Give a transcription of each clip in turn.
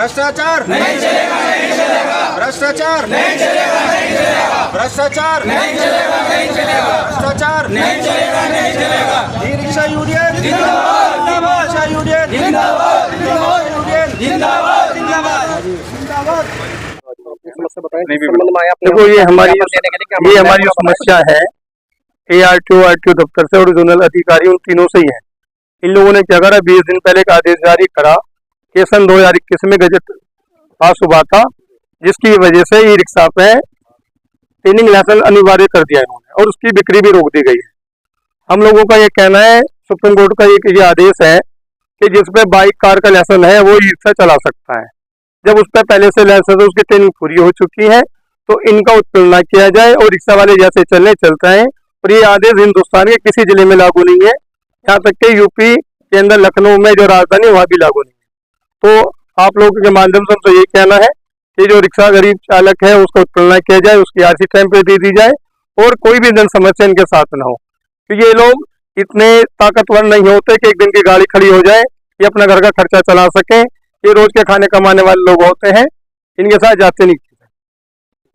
भ्रष्टाचार नहीं चलेगा, नहीं चलेगा। भ्रष्टाचार नहीं चलेगा, नहीं चलेगा। भ्रष्टाचार नहीं चलेगा, नहीं चलेगा। भ्रष्टाचार नहीं चलेगा, नहीं चलेगा। ई रिक्शा यूनियन जिंदाबाद, जिंदाबाद। रिक्शा यूनियन जिंदाबाद, जिंदाबाद। यूनियन जिंदाबाद, जिंदाबाद, जिंदाबाद। देखो ये हमारी जो समस्या है ARTO RTO दफ्तर से और जोनल अधिकारी उन तीनों से ही है। इन लोगों ने क्या करा, 20 दिन पहले एक आदेश जारी करा कि सन 2021 में गजट पास हुआ था, जिसकी वजह से ई रिक्शा पे ट्रेनिंग लाइसेंस अनिवार्य कर दिया इन्होंने और उसकी बिक्री भी रोक दी गई है। हम लोगों का ये कहना है, सुप्रीम कोर्ट का एक ये आदेश है कि जिसपे बाइक कार का लाइसेंस है वो ई रिक्शा चला सकता है। जब उस पर पहले से लाइसेंस है, उसकी ट्रेनिंग पूरी हो चुकी है, तो इनका उत्तोलन किया जाए और रिक्शा वाले जैसे चलने चलते हैं। और ये आदेश हिंदुस्तान के किसी जिले में लागू नहीं है, यहाँ तक कि यूपी के अंदर लखनऊ में जो राजधानी वहाँ भी लागू नहीं है। तो आप लोगों के माध्यम से हमसे यही कहना है कि जो रिक्शा गरीब चालक है उसका उत्तोलन किया जाए, उसकी RC टाइम पे दे दी जाए और कोई भी जन समस्या इनके साथ ना हो, क्योंकि ये लोग इतने ताकतवर नहीं होते कि एक दिन की गाड़ी खड़ी हो जाए, ये अपना घर का खर्चा चला सकें। ये रोज के खाने कमाने वाले लोग होते हैं, इनके साथ जाते नहीं।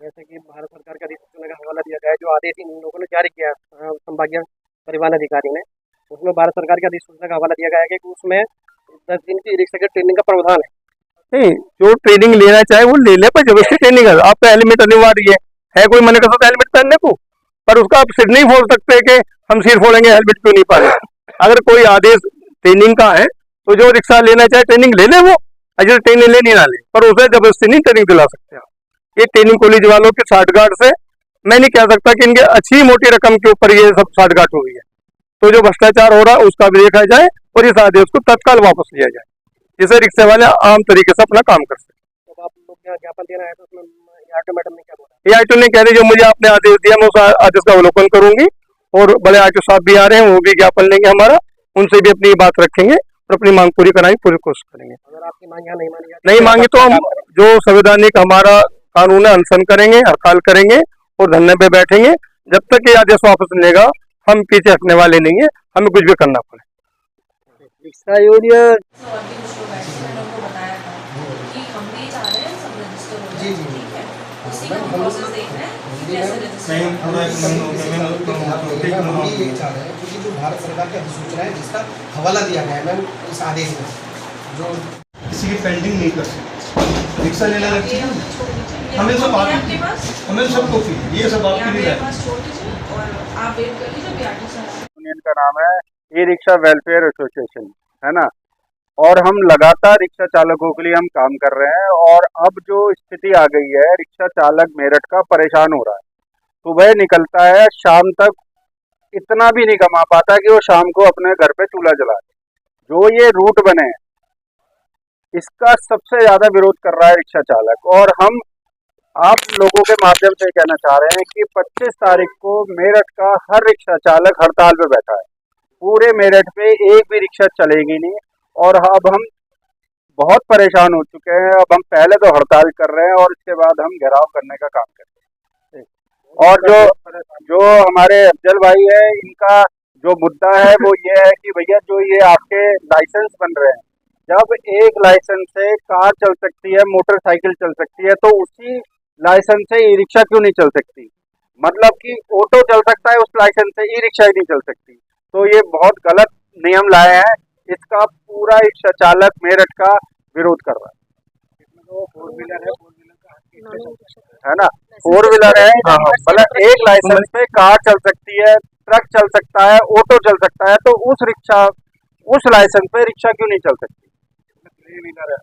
जैसे कि भारत सरकार का अधिसूचना का हवाला दिया गया है, जो आदेश इन लोगों ने जारी किया संभागीय परिवहन अधिकारी ने, उसमें भारत सरकार के अधिसूचना का हवाला दिया गया है कि उसमें 10 दिन की रिक्शा की ट्रेनिंग का प्रावधान है। नहीं, जो ट्रेनिंग लेना चाहे वो ले ले, पर जबरदस्ती ट्रेनिंग है। आपका हेलमेट अनिवार्य है कोई मना कर सकता है हेलमेट पहनने को, पर उसका आप सिर नहीं फोड़ सकते कि हम सिर फोड़ेंगे हेलमेट क्यों नहीं पहने। अगर कोई आदेश ट्रेनिंग का है तो जो रिक्शा लेना चाहे ट्रेनिंग ले ले, वो अगर ट्रेनिंग लेनी ना ले, पर उसे जबरदस्ती नहीं ट्रेनिंग दिला सकते। ये ट्रेनिंग कॉलेज वालों के साठगांठ से मैं नहीं कह सकता कि इनके अच्छी मोटी रकम के ऊपर ये सब साठगांठ हुई है। तो जो भ्रष्टाचार हो रहा है उसका भी देखा जाए और इस आदेश को तत्काल वापस लिया जाए, जिससे रिक्शे वाले आम तरीके से अपना काम कर सकें। तो आप लोग क्या ज्ञापन देना है, तो उसमें ARTO मैडम ने क्या बोला? ARTO ने कह रही जो मुझे आपने आदेश दिया मैं उस आदेश का अवलोकन करूंगी, और बड़े RTO साहब भी आ रहे हैं, वो भी ज्ञापन लेंगे हमारा, उनसे भी अपनी बात रखेंगे और अपनी मांग पूरी कराने की पूरी कोशिश करेंगे। अगर आपकी मांग यहाँ नहीं मांगी तो हम जो संवैधानिक हमारा कानून है अनशन करेंगे, हड़ताल करेंगे और धरने पे बैठेंगे। जब तक ये आदेश वापस मिलेगा हम पीछे हटने वाले नहीं है, हमें कुछ भी करना पड़े। रिक्शा यूनियन जो भारत सरकार की अधिसूचना है जिसका हवाला दिया गया है मैम इस आदेश में, जो किसी की पेंडिंग नहीं कर सकते। रिक्शा लेने लगती है हमें सब आपके पास, हमें सब कॉपी ये सब आपके लिए है। आप वेट कर लीजिए, यूनियन का नाम है ई रिक्शा वेलफेयर एसोसिएशन, है ना। और हम लगातार रिक्शा चालकों के लिए हम काम कर रहे हैं, और अब जो स्थिति आ गई है रिक्शा चालक मेरठ का परेशान हो रहा है। सुबह निकलता है, शाम तक इतना भी नहीं कमा पाता कि वो शाम को अपने घर पे चूल्हा जला दे। जो ये रूट बने हैं इसका सबसे ज्यादा विरोध कर रहा है रिक्शा चालक, और हम आप लोगों के माध्यम से कहना चाह रहे हैं कि 25 तारीख को मेरठ का हर रिक्शा चालक हड़ताल पे बैठा है। पूरे मेरठ पे एक भी रिक्शा चलेगी नहीं, और अब हम बहुत परेशान हो चुके हैं। अब हम पहले तो हड़ताल कर रहे हैं और इसके बाद हम घेराव करने का काम कर रहे हैं। और जो हमारे अफजल भाई है, इनका जो मुद्दा है वो ये है कि भैया जो ये आपके लाइसेंस बन रहे हैं, जब एक लाइसेंस से कार चल सकती है, मोटरसाइकिल चल सकती है, तो उसी लाइसेंस से ई रिक्शा क्यों नहीं चल सकती। मतलब कि ऑटो चल सकता है उस लाइसेंस से, ई रिक्शा ही नहीं चल सकती। तो ये बहुत गलत नियम लाए हैं, इसका पूरा रिक्शा चालक मेरठ का विरोध कर रहा है। 4 व्हीलर है ना, 4 व्हीलर है, मतलब एक लाइसेंस पे कार चल सकती है, ट्रक चल सकता है, ऑटो चल सकता है, तो उस लाइसेंस पे रिक्शा क्यों नहीं चल सकती। 3 व्हीलर है।